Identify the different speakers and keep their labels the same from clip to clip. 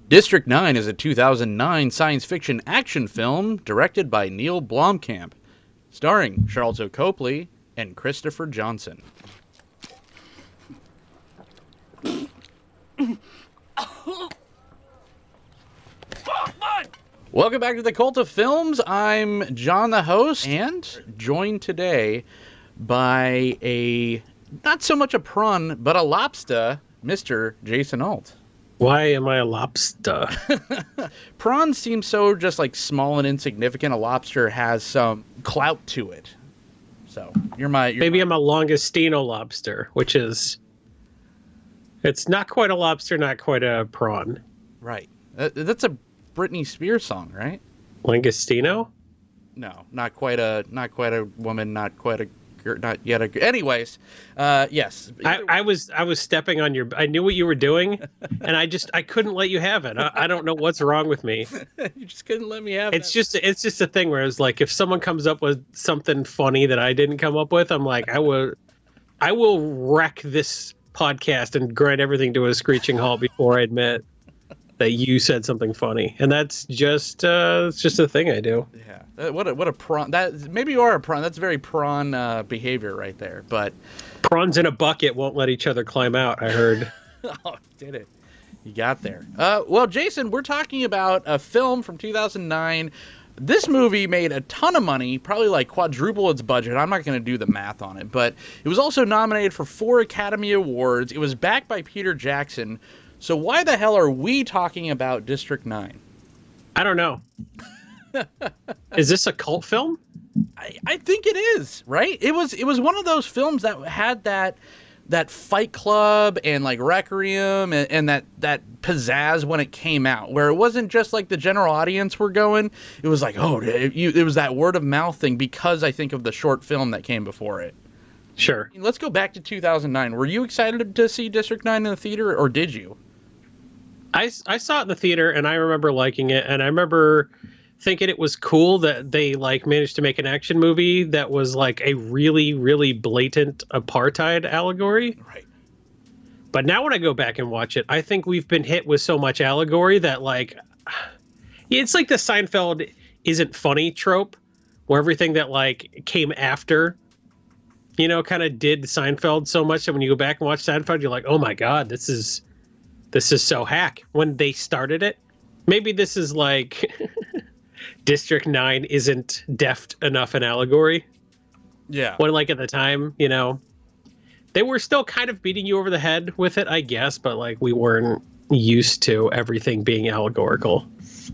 Speaker 1: District 9 is a 2009 science fiction action film directed by Neil Blomkamp, starring Charles O. Copley and Christopher Johnson. Welcome back to the Cult of Films. I'm John, the host, and joined today by a, not so much a prawn, but a lobster, Mr. Jason Alt.
Speaker 2: Why am I a lobster?
Speaker 1: Prawn seems so just like small and insignificant. A lobster has some clout to it. So maybe
Speaker 2: I'm a Longestino lobster, which is, it's not quite a lobster, not quite a prawn.
Speaker 1: Right. That's a Britney Spears song, right?
Speaker 2: Langostino?
Speaker 1: No, not quite a woman, not quite a not yet a. Anyways, yes.
Speaker 2: I was stepping on your. I knew what you were doing, and I couldn't let you have it. I don't know what's wrong with me.
Speaker 1: You just couldn't let me have it.
Speaker 2: It's just a thing where it's like if someone comes up with something funny that I didn't come up with, I'm like I will wreck this podcast and grind everything to a screeching halt before I admit that you said something funny, and that's just it's just a thing I do.
Speaker 1: Yeah, what a prawn. That maybe you are a prawn. That's very prawn behavior right there. But
Speaker 2: prawns in a bucket won't let each other climb out, I heard.
Speaker 1: Oh, did it? You got there. Well, Jason, we're talking about a film from 2009. This movie made a ton of money, probably like quadruple its budget. I'm not going to do the math on it, but it was also nominated for 4 Academy Awards. It was backed by Peter Jackson. So why the hell are we talking about District 9?
Speaker 2: I don't know. Is this a cult film?
Speaker 1: I think it is, right? It was one of those films that had that Fight Club and like Requiem and that pizzazz when it came out, where it wasn't just like the general audience were going. It was like, oh, it was that word of mouth thing because I think of the short film that came before it.
Speaker 2: Sure.
Speaker 1: Let's go back to 2009. Were you excited to see District 9 in the theater, or did you?
Speaker 2: I saw it in the theater, and I remember liking it, and I remember thinking it was cool that they like managed to make an action movie that was like a really, really blatant apartheid allegory.
Speaker 1: Right.
Speaker 2: But now when I go back and watch it, I think we've been hit with so much allegory that like, it's like the Seinfeld isn't funny trope, where everything that like came after, you know, kind of did Seinfeld so much that when you go back and watch Seinfeld, you're like, oh my God, this is so hack. When they started it, maybe this is like District 9 isn't deft enough in allegory.
Speaker 1: Yeah.
Speaker 2: When like at the time, you know, they were still kind of beating you over the head with it, I guess, but like we weren't used to everything being allegorical.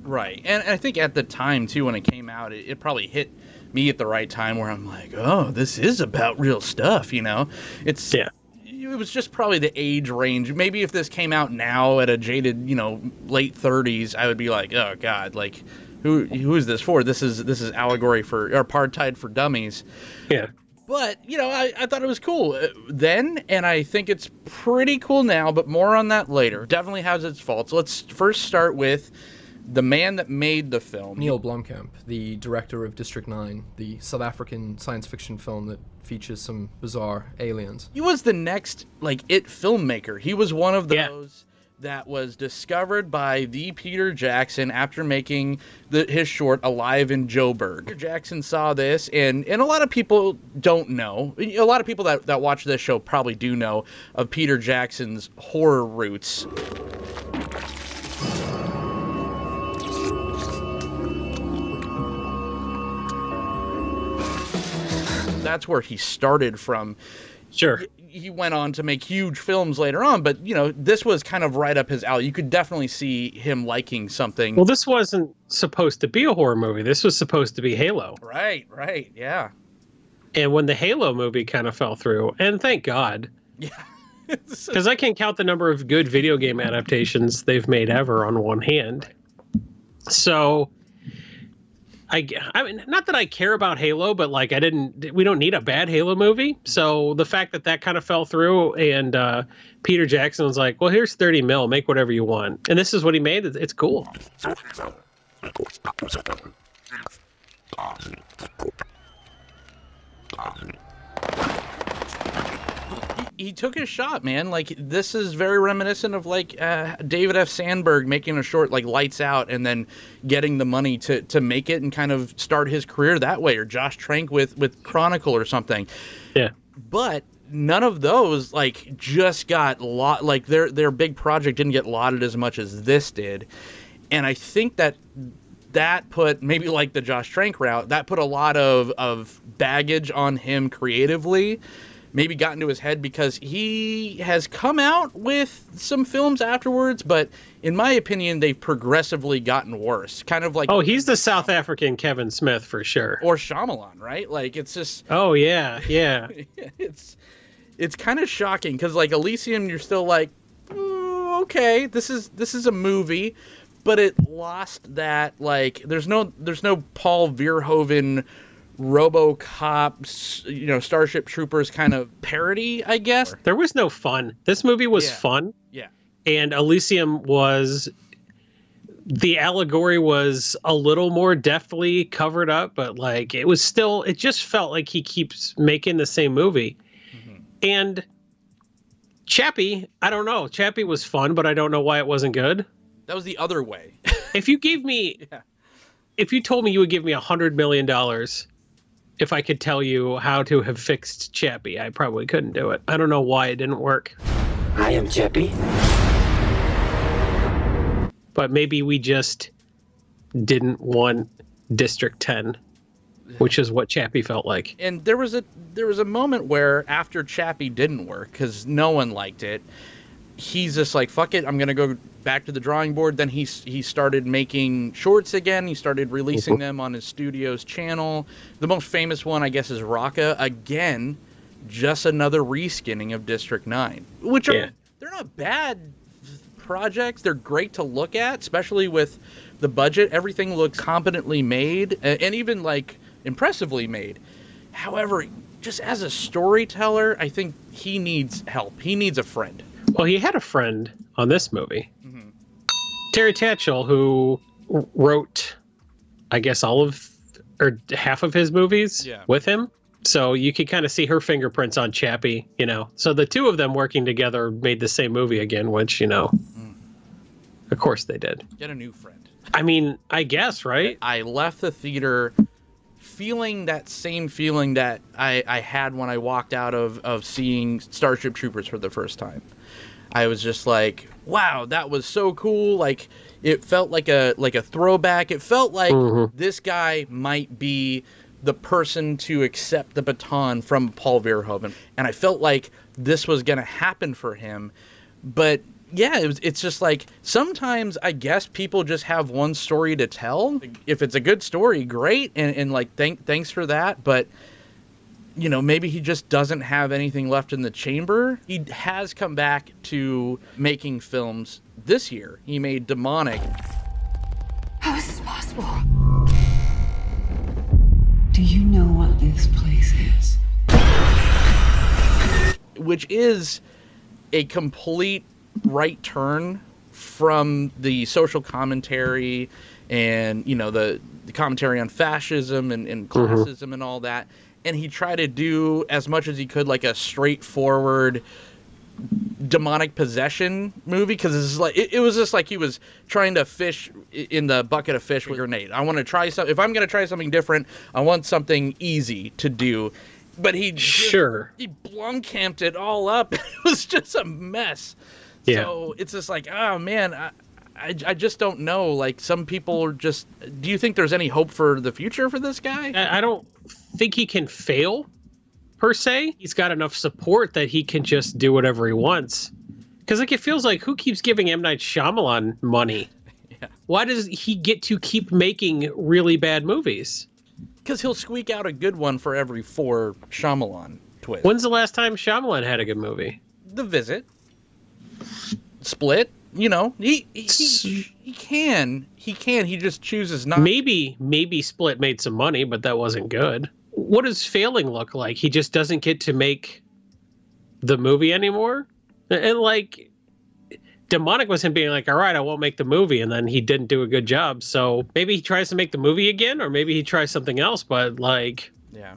Speaker 1: Right. And I think at the time too, when it came out, it probably hit me at the right time where I'm like, oh, this is about real stuff, you know? It was just probably the age range. Maybe if this came out now at a jaded, you know, late 30s, I would be like, oh God, like who is this for? This is allegory for apartheid for dummies.
Speaker 2: Yeah.
Speaker 1: But, you know, I thought it was cool then, and I think it's pretty cool now, but more on that later. Definitely has its faults. Let's first start with the man that made the film.
Speaker 3: Neil Blomkamp, the director of District 9, the South African science fiction film that features some bizarre aliens.
Speaker 1: He was the next, like, it filmmaker. He was one of those that was discovered by the Peter Jackson after making his short Alive in Joburg. Peter Jackson saw this, and a lot of people don't know. A lot of people that watch this show probably do know of Peter Jackson's horror roots. That's where he started from.
Speaker 2: Sure.
Speaker 1: He went on to make huge films later on, but, you know, this was kind of right up his alley. You could definitely see him liking something.
Speaker 2: Well, this wasn't supposed to be a horror movie. This was supposed to be Halo.
Speaker 1: Right, yeah.
Speaker 2: And when the Halo movie kind of fell through, and thank God. Yeah. Because I can't count the number of good video game adaptations they've made ever on one hand. So I mean, not that I care about Halo, but like we don't need a bad Halo movie. So the fact that kind of fell through, and Peter Jackson was like, well, here's 30 mil, make whatever you want. And this is what he made. It's cool.
Speaker 1: He took his shot, man. Like, this is very reminiscent of, like, David F. Sandberg making a short like Lights Out and then getting the money to make it and kind of start his career that way, or Josh Trank with Chronicle or something.
Speaker 2: Yeah.
Speaker 1: But none of those, like, just got like, their big project didn't get lauded as much as this did. And I think that put, maybe like the Josh Trank route, that put a lot of baggage on him creatively. Maybe got into his head, because he has come out with some films afterwards, but in my opinion, they've progressively gotten worse. Kind of like...
Speaker 2: Oh, he's the South African Kevin Smith for sure.
Speaker 1: Or Shyamalan, right? Like, it's just...
Speaker 2: Oh, yeah, yeah.
Speaker 1: It's kind of shocking, because, like, Elysium, you're still like, okay, this is a movie, but it lost that, like, there's no Paul Verhoeven... RoboCop, Starship Troopers kind of parody, I guess.
Speaker 2: There was no fun. This movie was fun.
Speaker 1: Yeah.
Speaker 2: And Elysium the allegory was a little more deftly covered up, but like it just felt like he keeps making the same movie. Mm-hmm. And Chappie, I don't know. Chappie was fun, but I don't know why it wasn't good.
Speaker 1: That was the other way.
Speaker 2: If you told me you would give me $100 million if I could tell you how to have fixed Chappie, I probably couldn't do it. I don't know why it didn't work.
Speaker 4: I am Chappie.
Speaker 2: But maybe we just didn't want District 10, which is what Chappie felt like.
Speaker 1: And there was a moment where after Chappie didn't work, because no one liked it, he's just like, fuck it, I'm going to go back to the drawing board. Then he started making shorts again. He started releasing them on his studio's channel. The most famous one, I guess, is Raqqa. Again, just another reskinning of District 9, which they're not bad projects. They're great to look at, especially with the budget. Everything looks competently made and even, like, impressively made. However, just as a storyteller, I think he needs help. He needs a friend.
Speaker 2: Well, he had a friend on this movie.
Speaker 1: Mm-hmm.
Speaker 2: Terry Tatchell, who wrote, I guess, half of his movies with him. So you could kind of see her fingerprints on Chappie, So the two of them working together made the same movie again, which, of course they did.
Speaker 1: Get a new friend.
Speaker 2: I mean, I guess, right?
Speaker 1: I left the theater feeling that same feeling that I had when I walked out of seeing Starship Troopers for the first time. I was just like, wow, that was so cool. Like, it felt like a throwback. It felt like this guy might be the person to accept the baton from Paul Verhoeven. And I felt like this was going to happen for him. But yeah, it's just like, sometimes I guess people just have one story to tell. If it's a good story, great. And like, thanks for that. But maybe he just doesn't have anything left in the chamber. He has come back to making films this year. He made Demonic.
Speaker 5: How is this possible? Do you know what this place is?
Speaker 1: Which is a complete right turn from the social commentary and, the commentary on fascism and classism and all that. And he tried to do as much as he could like a straightforward demonic possession movie, because it was just like he was trying to fish in the bucket of fish with a grenade. I want to try something. If I'm going to try something different, I want something easy to do. But he Blomkamped it all up. It was just a mess. Yeah. So it's just like, oh man, I just don't know. Like, some people are just... Do you think there's any hope for the future for this guy?
Speaker 2: I don't think he can fail, per se. He's got enough support that he can just do whatever he wants. Because, like, it feels like, who keeps giving M. Night Shyamalan money? Yeah. Why does he get to keep making really bad movies?
Speaker 1: Because he'll squeak out a good one for every 4 Shyamalan twists.
Speaker 2: When's the last time Shyamalan had a good movie?
Speaker 1: The Visit. Split. He can. He just chooses not.
Speaker 2: Maybe Split made some money, but that wasn't good. What does failing look like? He just doesn't get to make the movie anymore? And like, Demonic was him being like, all right, I won't make the movie, and then he didn't do a good job. So maybe he tries to make the movie again, or maybe he tries something else, but like...
Speaker 1: Yeah.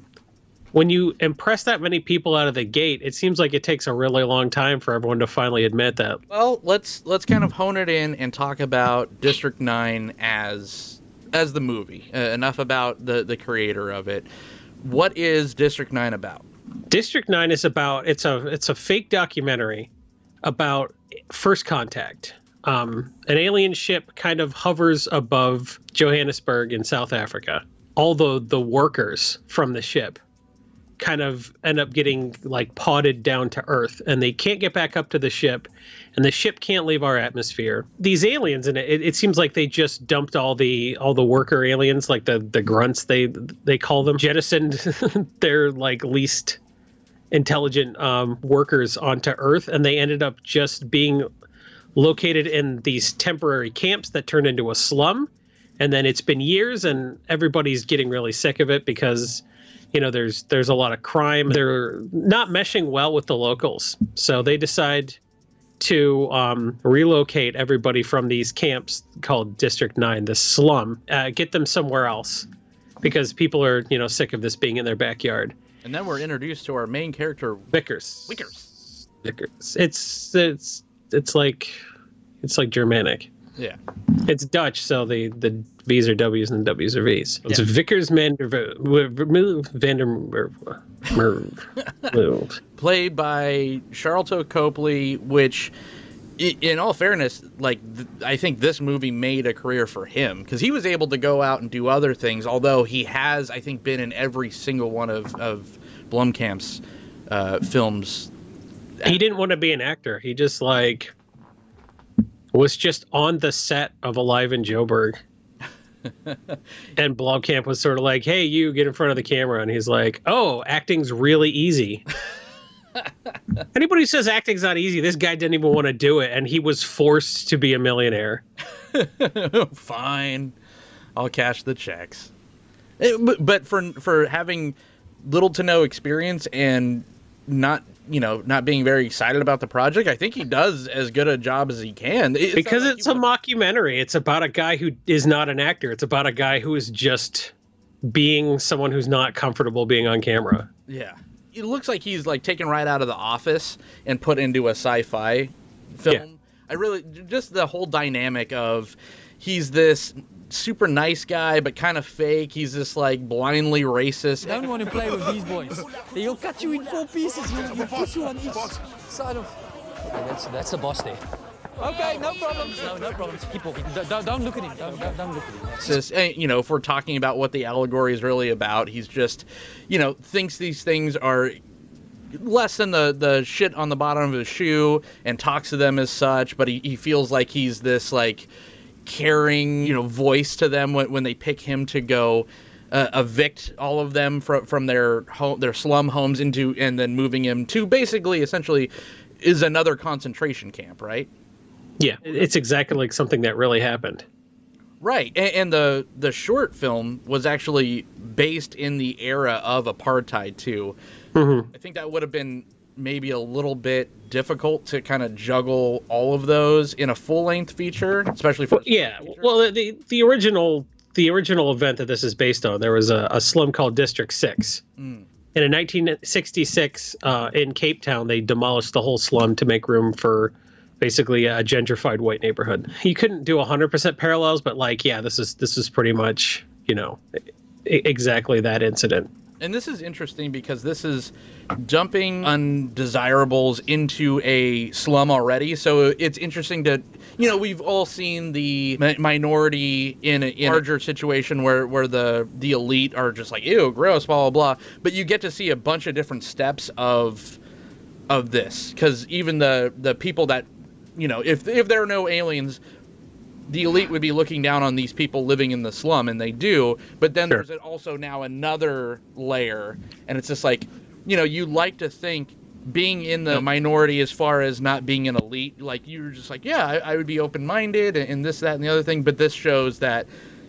Speaker 2: when you impress that many people out of the gate, it seems like it takes a really long time for everyone to finally admit that.
Speaker 1: Well, let's kind of hone it in and talk about District 9 as the movie. Enough about the creator of it. What is District 9 about?
Speaker 2: District 9 is about, it's a fake documentary about first contact. An alien ship kind of hovers above Johannesburg in South Africa. Although the workers from the ship kind of end up getting like podded down to Earth, and they can't get back up to the ship, and the ship can't leave our atmosphere. These aliens in it seems like they just dumped all the worker aliens, like the grunts they call them, jettisoned their like least intelligent workers onto Earth, and they ended up just being located in these temporary camps that turned into a slum. And then it's been years, and everybody's getting really sick of it because, you know, there's a lot of crime. They're not meshing well with the locals, so they decide to relocate everybody from these camps called District 9, the slum, get them somewhere else because people are, you know, sick of this being in their backyard.
Speaker 1: And then we're introduced to our main character,
Speaker 2: Vickers. It's like Germanic.
Speaker 1: Yeah.
Speaker 2: It's Dutch, so the V's are W's and the W's are V's. It's Vickers Vandermerve.
Speaker 1: Played by Charlton Copley, which, in all fairness, like, I think this movie made a career for him because he was able to go out and do other things, although he has, I think, been in every single one of Blomkamp's films.
Speaker 2: He didn't want to be an actor. He just, like, was just on the set of Alive in Joburg. And Blomkamp was sort of like, hey, you get in front of the camera. And he's like, oh, acting's really easy. Anybody who says acting's not easy, this guy didn't even want to do it. And he was forced to be a millionaire.
Speaker 1: Fine. I'll cash the checks. But for having little to no experience and not being very excited about the project, I think he does as good a job as he can.
Speaker 2: Because it's a mockumentary. It's about a guy who is not an actor. It's about a guy who is just being someone who's not comfortable being on camera.
Speaker 1: Yeah. It looks like he's like taken right out of The Office and put into a sci-fi film. Yeah. I really, just the whole dynamic of he's this super nice guy, but kind of fake. He's this like blindly racist.
Speaker 4: I don't want to play with these boys. They'll cut you in 4 pieces. You put you on each side of. Okay, that's the boss there. Okay, no problem. No problem. Keep walking. Don't look at him. Don't look at him.
Speaker 1: It's just, if we're talking about what the allegory is really about, he's just, thinks these things are less than the shit on the bottom of his shoe and talks to them as such, but he feels like he's this like caring, voice to them when they pick him to go evict all of them from their slum homes and then moving him to basically essentially is another concentration camp, right?
Speaker 2: Yeah, it's exactly like something that really happened.
Speaker 1: Right, and the short film was actually based in the era of apartheid too. Mm-hmm. I think that would have been maybe a little bit difficult to kind of juggle all of those in a full-length feature, especially for
Speaker 2: feature. Well, the original event that this is based on, there was a slum called District 6. And in 1966, in Cape Town, they demolished the whole slum to make room for basically a gentrified white neighborhood. You couldn't do 100% parallels, but this is pretty much, exactly that incident.
Speaker 1: And this is interesting because this is dumping undesirables into a slum already. So it's interesting to, we've all seen the minority in a larger situation where the elite are just like, ew, gross, blah, blah, blah. But you get to see a bunch of different steps of this. Because even the people that, if there are no aliens, the elite would be looking down on these people living in the slum, and they do. But then there's also now another layer, and it's just like, you like to think being in the minority as far as not being an elite, like you're just like, yeah, I would be open-minded and this, that, and the other thing. But this shows that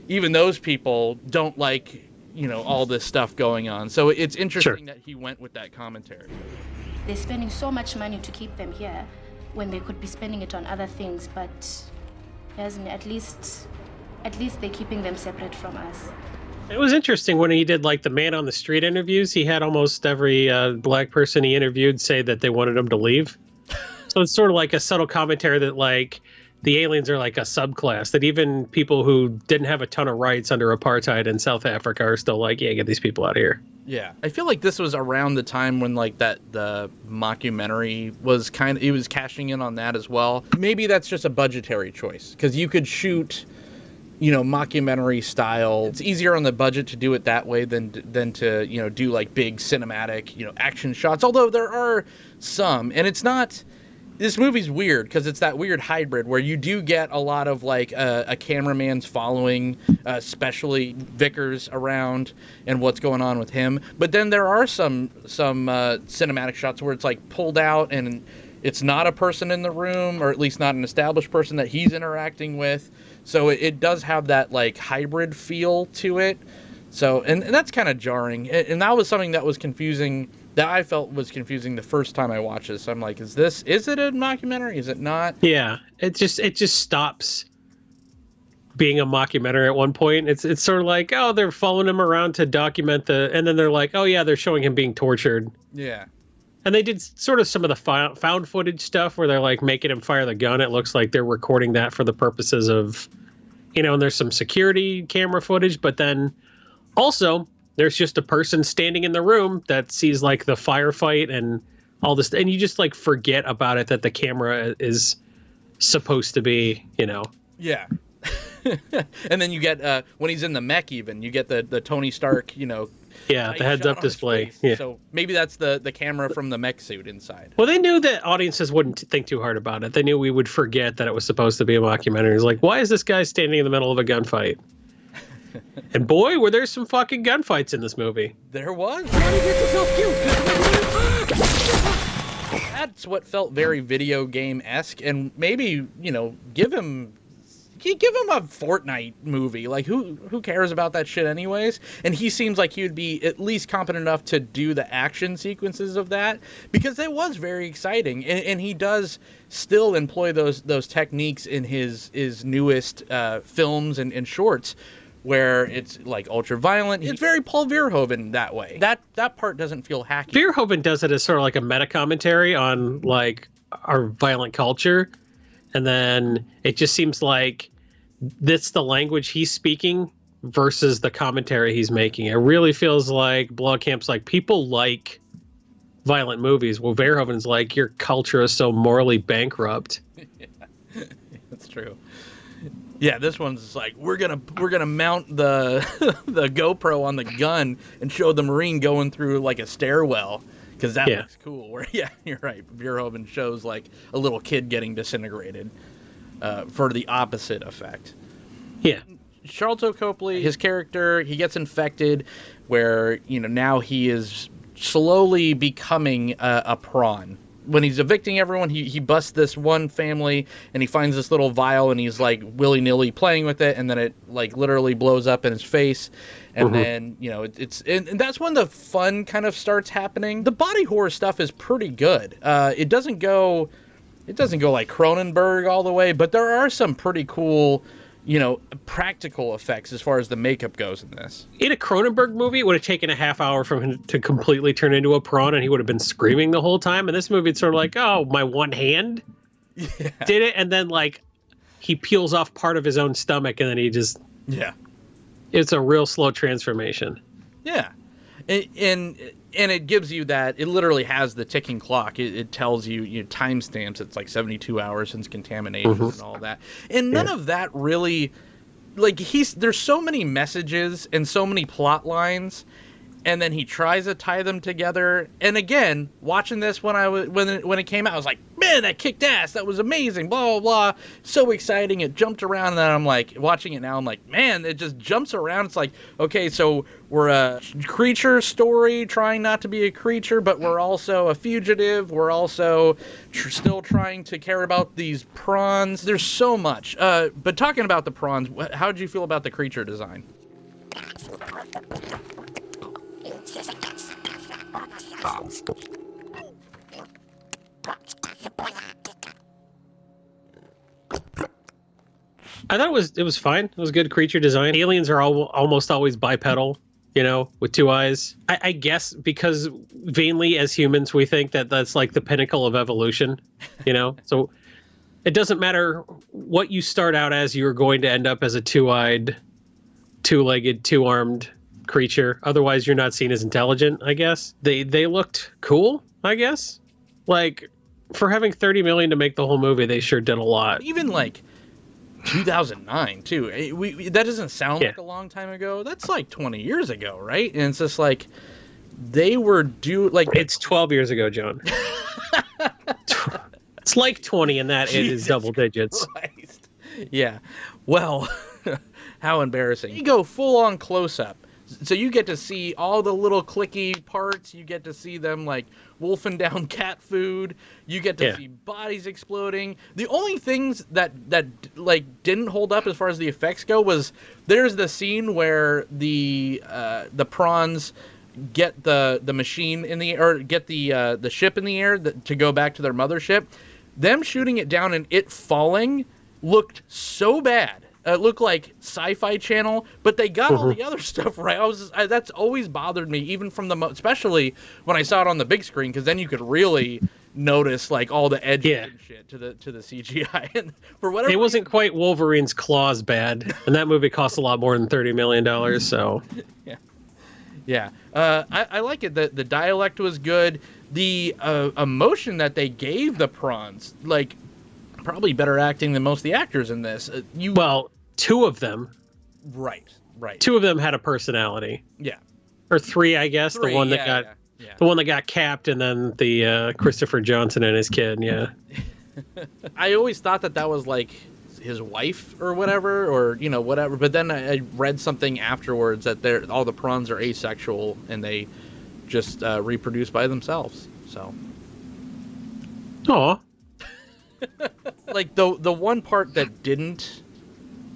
Speaker 1: even those people don't like, all this stuff going on. So it's interesting that he went with that commentary.
Speaker 6: They're spending so much money to keep them here when they could be spending it on other things, but at least they're keeping them separate from us.
Speaker 2: It was interesting when he did like the man on the street interviews. He had almost every black person he interviewed say that they wanted him to leave. So it's sort of like a subtle commentary that like the aliens are like a subclass, that even people who didn't have a ton of rights under apartheid in South Africa are still like, yeah, get these people out of here.
Speaker 1: Yeah, I feel like this was around the time when like the mockumentary was he was cashing in on that as well. Maybe that's just a budgetary choice, because you could shoot, mockumentary style. It's easier on the budget to do it that way than to, do like big cinematic, action shots. Although there are some, and it's not. This movie's weird because it's that weird hybrid where you do get a lot of like a cameraman's following, especially Vickers around and what's going on with him. But then there are some cinematic shots where it's like pulled out and it's not a person in the room, or at least not an established person that he's interacting with. So it does have that like hybrid feel to it. So and that's kind of jarring. And that was something that was confusing. That I felt was confusing the first time I watched this. I'm like, is it a mockumentary? Is it not?
Speaker 2: Yeah, it just stops being a mockumentary at one point. It's sort of like, oh, they're following him around to document and then they're like, oh yeah, they're showing him being tortured.
Speaker 1: Yeah.
Speaker 2: And they did sort of some of the found footage stuff where they're like making him fire the gun. It looks like they're recording that for the purposes of, and there's some security camera footage, but then also there's just a person standing in the room that sees like the firefight and all this, and you just like forget about it, that the camera is supposed to be,
Speaker 1: Yeah. And then you get when he's in the mech, even you get the Tony Stark,
Speaker 2: the heads up display. Yeah.
Speaker 1: So maybe that's the camera from the mech suit inside.
Speaker 2: Well, they knew that audiences wouldn't think too hard about it. They knew we would forget that it was supposed to be a mockumentary. It's like, why is this guy standing in the middle of a gunfight? And boy, were there some fucking gunfights in this movie.
Speaker 1: There was. That's what felt very video game-esque, and maybe, give him a Fortnite movie. Like, who cares about that shit anyways? And he seems like he would be at least competent enough to do the action sequences of that, because it was very exciting. And he does still employ those techniques in his newest films and shorts, where it's like ultra violent. It's very Paul Verhoeven that way. That part doesn't feel hacky.
Speaker 2: Verhoeven does it as sort of like a meta commentary on like our violent culture. And then it just seems like that's the language he's speaking versus the commentary he's making. It really feels like Blomkamp's like, people like violent movies. Well, Verhoeven's like, your culture is so morally bankrupt.
Speaker 1: Yeah, that's true. Yeah, this one's like, we're gonna mount the the GoPro on the gun and show the Marine going through like a stairwell, because that looks cool. Where you're right, Verhoeven shows like a little kid getting disintegrated for the opposite effect.
Speaker 2: Yeah.
Speaker 1: Sharlto Copley, his character, he gets infected, where now he is slowly becoming a prawn. When he's evicting everyone, he busts this one family and he finds this little vial and he's like willy-nilly playing with it, and then it like literally blows up in his face. And then, it's that's when the fun kind of starts happening. The body horror stuff is pretty good. It doesn't go like Cronenberg all the way, but there are some pretty cool, practical effects as far as the makeup goes in this.
Speaker 2: In a Cronenberg movie, it would have taken a half hour for him to completely turn into a prawn, and he would have been screaming the whole time. In this movie, it's sort of like, oh, my one hand did it, and then like he peels off part of his own stomach, and then he just it's a real slow transformation.
Speaker 1: Yeah, and it gives you that. It literally has the ticking clock. It tells you timestamps. It's like 72 hours since contamination and all that. And none of that really, like, there's so many messages and so many plot lines, and then he tries to tie them together. And again, watching this when it came out, I was like, man, that kicked ass. That was amazing. Blah, blah, blah. So exciting. It jumped around. And then I'm like, watching it now, I'm like, man, it just jumps around. It's like, okay, so we're a creature story trying not to be a creature, but we're also a fugitive. We're also still trying to care about these prawns. There's so much. But talking about the prawns, how did you feel about the creature design?
Speaker 2: I thought it was fine. It was good creature design. Aliens are almost always bipedal, with 2 eyes. I guess because vainly as humans we think that that's like the pinnacle of evolution, So it doesn't matter what you start out as, you're going to end up as a 2-eyed, 2-legged, 2-armed creature. Otherwise you're not seen as intelligent, I guess. They looked cool, I guess. Like, for having $30 million to make the whole movie, they sure did a lot.
Speaker 1: Even like 2009 too. That doesn't sound like a long time ago. That's like 20 years ago, right? And it's just like they were
Speaker 2: it's 12 years ago, John. It's like 20 and that it is double digits.
Speaker 1: Christ. Yeah. Well, how embarrassing. You go full on close up. So you get to see all the little clicky parts. You get to see them like wolfing down cat food. You get to see bodies exploding. The only things that like didn't hold up as far as the effects go was there's the scene where the prawns get the machine in the or get the ship in the air to go back to their mothership. Them shooting it down and it falling looked so bad. It looked like Sci-Fi Channel, but they got all the other stuff right. That's always bothered me, even from especially when I saw it on the big screen, because then you could really notice like all the edges and shit to the CGI. And for whatever
Speaker 2: it wasn't quite Wolverine's claws bad, and that movie cost a lot more than $30 million. So
Speaker 1: yeah, I like it. The dialect was good. The emotion that they gave the prawns, like, probably better acting than most of the actors in this.
Speaker 2: Well, 2 of them.
Speaker 1: Right.
Speaker 2: 2 of them had a personality.
Speaker 1: Yeah.
Speaker 2: Or 3, I guess.
Speaker 1: 3,
Speaker 2: the one that the one that got capped, and then the Christopher Johnson and his kid. Yeah.
Speaker 1: I always thought that was like his wife or whatever, or whatever. But then I read something afterwards that all the prawns are asexual and they just reproduce by themselves. So.
Speaker 2: Aw.
Speaker 1: Like the one part that didn't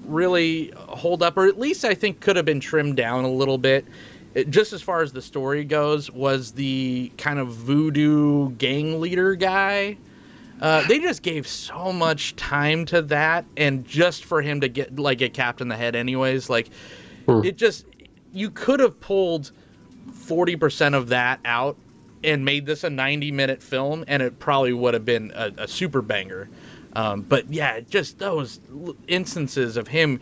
Speaker 1: really hold up, or at least I think could have been trimmed down a little bit, just as far as the story goes, was the kind of voodoo gang leader guy. They just gave so much time to that, and just for him to get capped in the head anyways, like it just, you could have pulled 40% of that out and made this a 90-minute film, and it probably would have been a super banger. But yeah, just those instances of him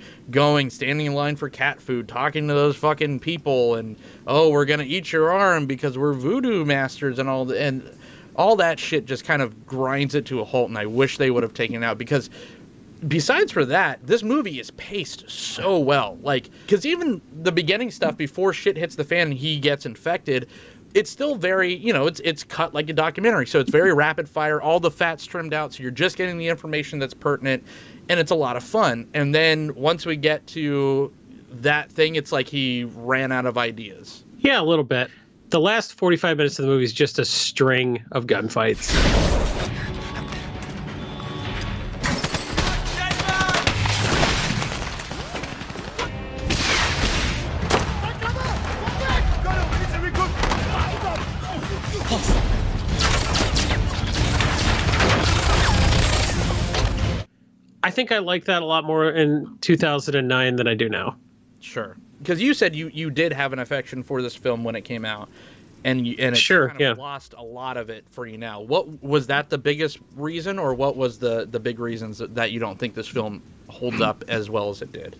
Speaker 1: standing in line for cat food, talking to those fucking people, and we're gonna eat your arm because we're voodoo masters, and all that shit just kind of grinds it to a halt. And I wish they would have taken it out, because besides for that, this movie is paced so well. Like, because even the beginning stuff before shit hits the fan and he gets infected, it's still very, it's cut like a documentary. So it's very rapid fire, all the fat's trimmed out. So you're just getting the information that's pertinent, and it's a lot of fun. And then once we get to that thing, it's like he ran out of ideas.
Speaker 2: Yeah, a little bit. The last 45 minutes of the movie is just a string of gunfights. I think I like that a lot more in 2009 than I do now.
Speaker 1: Sure. Because you said you did have an affection for this film when it came out, and it kind of lost a lot of it for you now. What was that the biggest reason, or what was the big reasons that you don't think this film holds up as well as it did?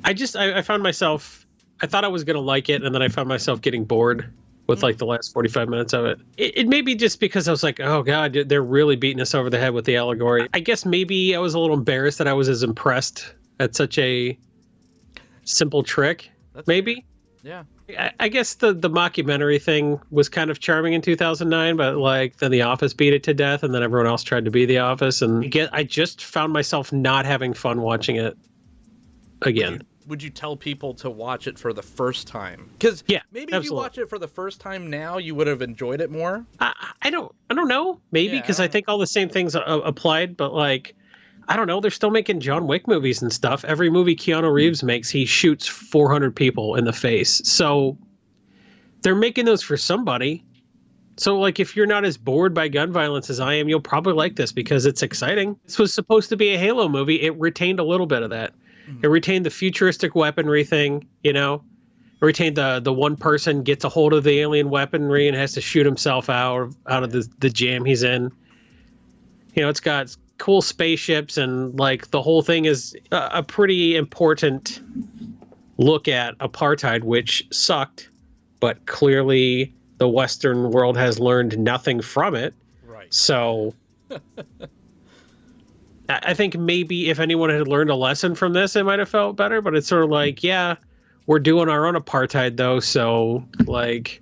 Speaker 2: I found myself, I thought I was going to like it, and then I found myself getting bored with like the last 45 minutes of it. It may be just because I was like, oh God, they're really beating us over the head with the allegory. I guess maybe I was a little embarrassed that I was as impressed at such a simple trick. Maybe.
Speaker 1: Yeah.
Speaker 2: I guess the mockumentary thing was kind of charming in 2009, but like then The Office beat it to death, and then everyone else tried to be The Office, and I just found myself not having fun watching it again.
Speaker 1: Would you tell people to watch it for the first time? Because maybe if you watch it for the first time now, you would have enjoyed it more.
Speaker 2: I don't know. Maybe because I think all the same things applied, but like, I don't know. They're still making John Wick movies and stuff. Every movie Keanu Reeves makes, he shoots 400 people in the face. So they're making those for somebody. So, like, if you're not as bored by gun violence as I am, you'll probably like this because it's exciting. This was supposed to be a Halo movie. It retained a little bit of that. It retained the futuristic weaponry thing, you know? It retained the one person gets a hold of the alien weaponry and has to shoot himself out of the jam he's in. You know, it's got cool spaceships, and, like, the whole thing is a pretty important look at apartheid, which sucked, but clearly the Western world has learned nothing from it.
Speaker 1: Right.
Speaker 2: So I think maybe if anyone had learned a lesson from this, it might have felt better, but it's sort of like, yeah, we're doing our own apartheid though. So, like,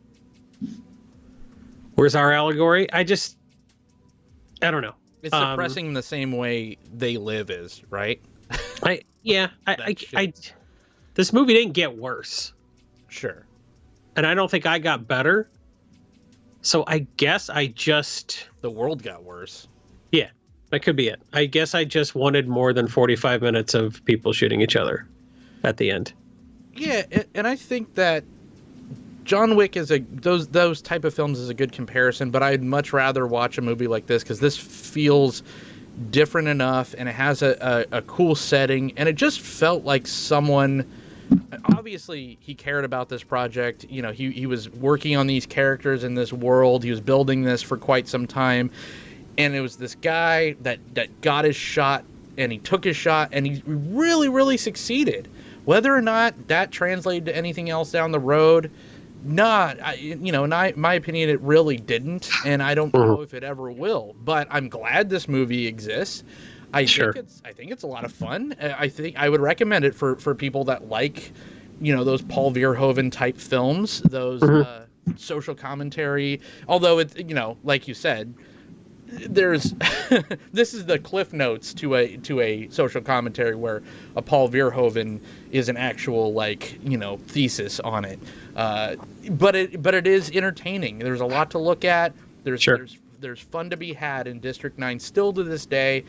Speaker 2: where's our allegory? I don't know.
Speaker 1: It's suppressing the same way They Live is, right?
Speaker 2: This movie didn't get worse.
Speaker 1: Sure.
Speaker 2: And I don't think I got better. So I guess
Speaker 1: the world got worse.
Speaker 2: Yeah, that could be it. I guess I just wanted more than 45 minutes of people shooting each other at the end.
Speaker 1: Yeah, and I think that John Wick is those type of films is a good comparison, but I'd much rather watch a movie like this because this feels different enough, and it has a cool setting, and it just felt like someone. Obviously, he cared about this project. You know, he was working on these characters in this world. He was building this for quite some time, and it was this guy that got his shot, and he took his shot, and he really, really succeeded. Whether or not that translated to anything else down the road, in my opinion, it really didn't, and I don't know if it ever will. But I'm glad this movie exists. I think it's a lot of fun. I think I would recommend it for people that like, those Paul Verhoeven type films, those social commentary. Although it's, like you said, there's this is the cliff notes to a social commentary where a Paul Verhoeven is an actual thesis on it. But it is entertaining. There's a lot to look at. There's fun to be had in District 9 still to this day.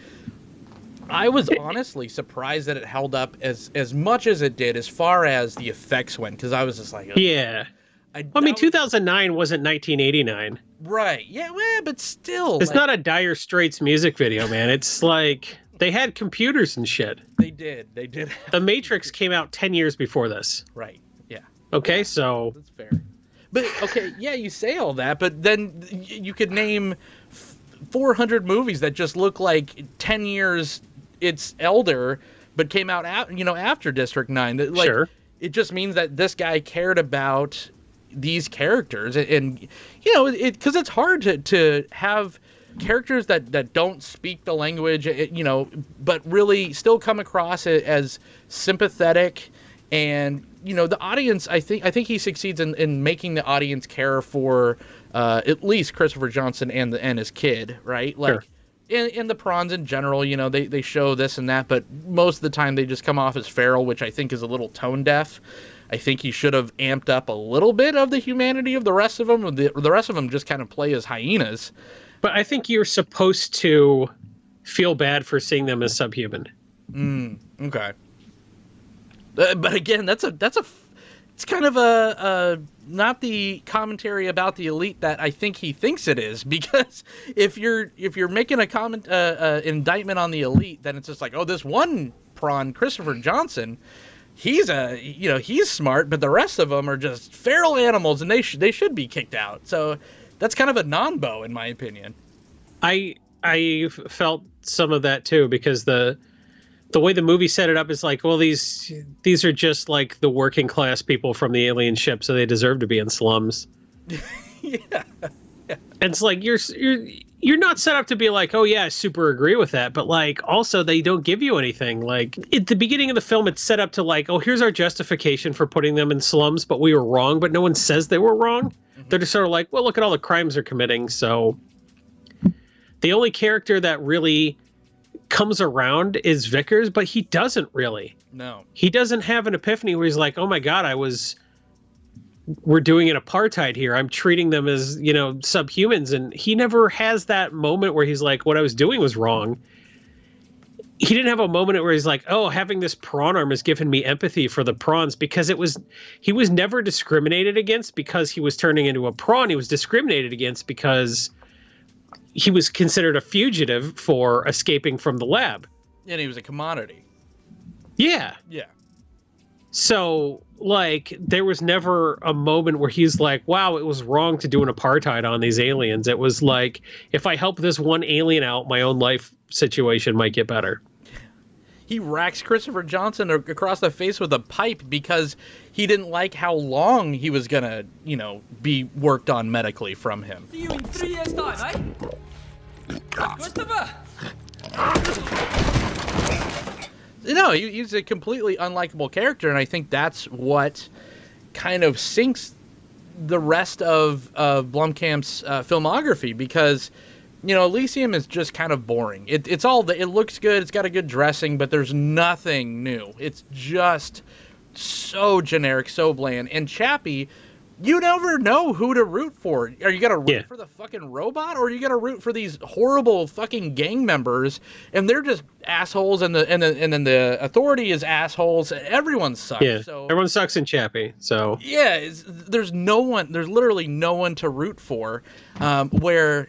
Speaker 1: I was honestly surprised that it held up as much as it did as far as the effects went, because I was just like,
Speaker 2: yeah. 2009 wasn't 1989.
Speaker 1: Right. Yeah, well, but still.
Speaker 2: It's not a Dire Straits music video, man. It's like they had computers and shit.
Speaker 1: They did.
Speaker 2: The Matrix came out 10 years before this.
Speaker 1: Right. Yeah.
Speaker 2: Okay, so.
Speaker 1: That's fair. But, okay, yeah, you say all that, but then you could name 400 movies that just look like 10 years it's elder, but came out after District 9.
Speaker 2: Sure.
Speaker 1: It just means that this guy cared about these characters, and because it's hard to have characters that don't speak the language, but really still come across as sympathetic, and the audience. I think he succeeds in making the audience care for at least Christopher Johnson and his kid, right?
Speaker 2: Sure.
Speaker 1: In the prawns in general, they show this and that, but most of the time they just come off as feral, which I think is a little tone deaf. I think he should have amped up a little bit of the humanity of the rest of them. The rest of them just kind of play as hyenas.
Speaker 2: But I think you're supposed to feel bad for seeing them as subhuman.
Speaker 1: Okay. But again, it's kind of a not the commentary about the elite that I think he thinks it is, because if you're making a indictment on the elite, then it's just like, oh, this one prawn, Christopher Johnson, he's smart, but the rest of them are just feral animals, and they should be kicked out. So that's kind of a non-bow, in my opinion.
Speaker 2: I felt some of that too, because the way the movie set it up is like, well, these are just like the working class people from the alien ship, so they deserve to be in slums.
Speaker 1: Yeah.
Speaker 2: And it's like you're not set up to be like, oh yeah, I super agree with that, but like also they don't give you anything. Like at the beginning of the film, it's set up to like, oh, here's our justification for putting them in slums, but we were wrong, but no one says they were wrong. They're just sort of like, well, look at all the crimes they're committing. So the only character that really comes around is Vickers, but he doesn't really.
Speaker 1: No.
Speaker 2: He doesn't have an epiphany where he's like, oh my God, we're doing an apartheid here. I'm treating them as, subhumans. And he never has that moment where he's like, what I was doing was wrong. he didn't have a moment where he's like, oh, having this prawn arm has given me empathy for the prawns, because he was never discriminated against because he was turning into a prawn. He was discriminated against because he was considered a fugitive for escaping from the lab.
Speaker 1: And he was a commodity.
Speaker 2: Yeah.
Speaker 1: Yeah.
Speaker 2: So, like, there was never a moment where he's like, wow, it was wrong to do an apartheid on these aliens. It was like, if I help this one alien out, my own life situation might get better.
Speaker 1: He racks Christopher Johnson across the face with a pipe because he didn't like how long he was going to, be worked on medically from him.
Speaker 4: See you in 3 years' time, eh? Christopher!
Speaker 1: He's a completely unlikable character, and I think that's what kind of sinks the rest of Blomkamp's filmography, because Elysium is just kind of boring. It looks good, it's got a good dressing, but there's nothing new. It's just so generic, so bland. And Chappie, you never know who to root for. Are you gonna root for the fucking robot, or are you gonna root for these horrible fucking gang members? And they're just assholes, and then the authority is assholes. Everyone sucks.
Speaker 2: Yeah,
Speaker 1: so,
Speaker 2: everyone sucks in Chappie. So
Speaker 1: yeah, there's literally no one to root for. Where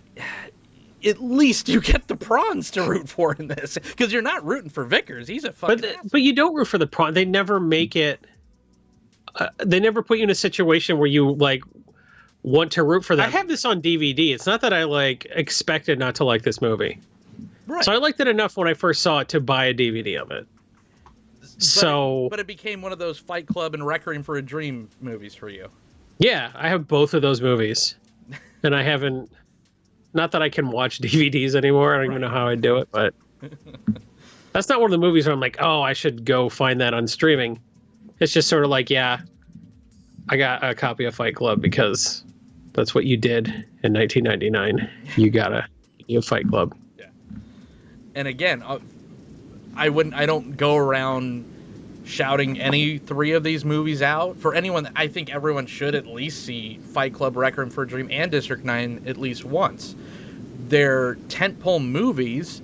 Speaker 1: at least you get the prawns to root for in this, because you're not rooting for Vickers. He's a fucking
Speaker 2: but you don't root for the prawn. They never make it. They never put you in a situation where you like want to root for them. I have this on DVD. It's not that I like expected not to like this movie. Right. So I liked it enough when I first saw it to buy a DVD of it. But
Speaker 1: it became one of those Fight Club and Requiem for a Dream movies for you.
Speaker 2: Yeah, I have both of those movies, and I haven't. Not that I can watch DVDs anymore. I don't even know how I do it, but that's not one of the movies where I'm like, oh, I should go find that on streaming. It's just sort of like, yeah, I got a copy of Fight Club because that's what you did in 1999. You got a Fight Club.
Speaker 1: Yeah. And again, I don't go around shouting any three of these movies out. For anyone, I think everyone should at least see Fight Club, Requiem for a Dream, and District 9 at least once. They're tentpole movies.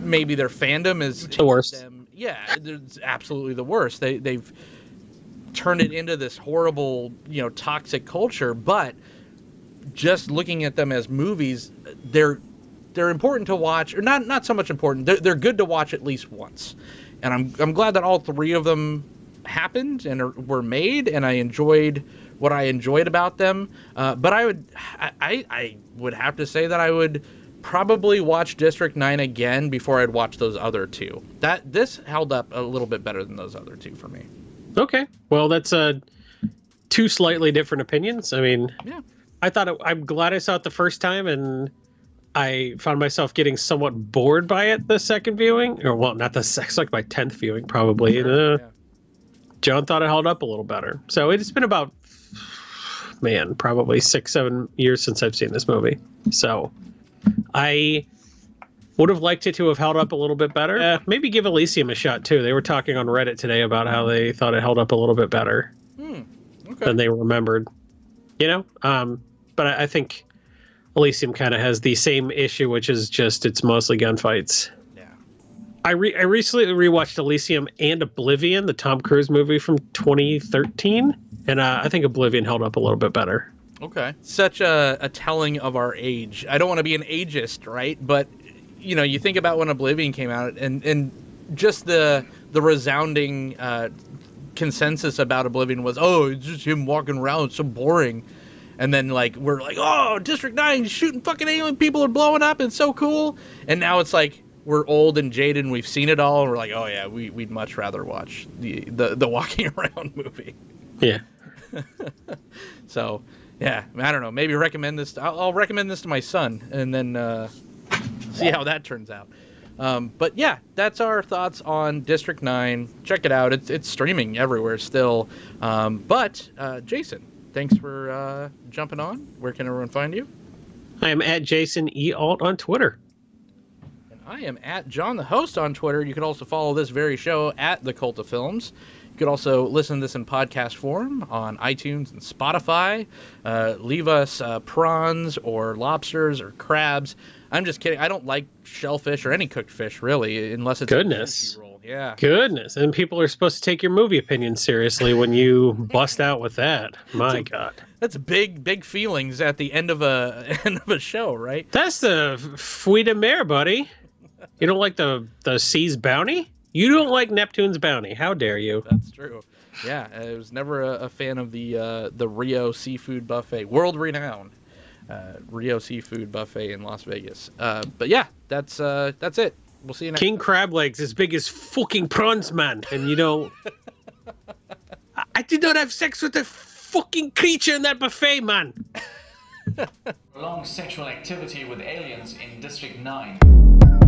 Speaker 1: Maybe their fandom is
Speaker 2: the worst.
Speaker 1: Yeah, it's absolutely the worst. They've turned it into this horrible, toxic culture. But just looking at them as movies, they're important to watch, or not so much important. They're good to watch at least once. And I'm glad that all three of them happened and were made, and I enjoyed what I enjoyed about them. But I would have to say that I would probably watch District 9 again before I'd watch those other two. This held up a little bit better than those other two for me.
Speaker 2: Okay, well, that's two slightly different opinions. I mean, yeah, I'm glad I saw it the first time, and I found myself getting somewhat bored by it the second viewing, or well, not the second, like my 10th viewing probably.
Speaker 1: Sure, yeah.
Speaker 2: John thought it held up a little better. So it's been about, probably 6-7 years since I've seen this movie. So I would have liked it to have held up a little bit better. Maybe give Elysium a shot too. They were talking on Reddit today about how they thought it held up a little bit better than they remembered. But I think Elysium kind of has the same issue, which is just it's mostly gunfights.
Speaker 1: Yeah.
Speaker 2: I recently rewatched Elysium and Oblivion, the Tom Cruise movie from 2013, and I think Oblivion held up a little bit better.
Speaker 1: Okay. Such a telling of our age. I don't want to be an ageist, right? But you think about when Oblivion came out, and just the resounding consensus about Oblivion was, oh, it's just him walking around, it's so boring. And then we're like, oh, District 9 shooting fucking alien people and blowing up, and it's so cool. And now it's like we're old and jaded and we've seen it all, and we're like, oh yeah, we'd much rather watch the walking around movie.
Speaker 2: Yeah.
Speaker 1: So yeah, I don't know. Maybe recommend this. I'll recommend this to my son, and then see how that turns out. But yeah, that's our thoughts on District 9. Check it out. It's streaming everywhere still. But Jason, thanks for jumping on. Where can everyone find you?
Speaker 2: I am at Jason E. Alt on Twitter.
Speaker 1: And I am at John the Host on Twitter. You can also follow this very show at The Cult of Films. You could also listen to this in podcast form on iTunes and Spotify. Leave us prawns or lobsters or crabs. I'm just kidding. I don't like shellfish or any cooked fish really, unless it's
Speaker 2: Goodness.
Speaker 1: a sushi roll. Yeah.
Speaker 2: Goodness. And people are supposed to take your movie opinion seriously when you bust out with that. My God.
Speaker 1: That's big feelings at the end of a show, right?
Speaker 2: That's the fruit de mer, buddy. You don't like the sea's bounty? You don't like Neptune's bounty. How dare you?
Speaker 1: That's true. Yeah, I was never a fan of the Rio Seafood Buffet, world renowned Rio Seafood Buffet in Las Vegas. But yeah, that's it. We'll see you next.
Speaker 2: King crab legs as big as fucking prawns, man. And you know, I did not have sex with a fucking creature in that buffet, man.
Speaker 7: Prolonged sexual activity with aliens in District 9.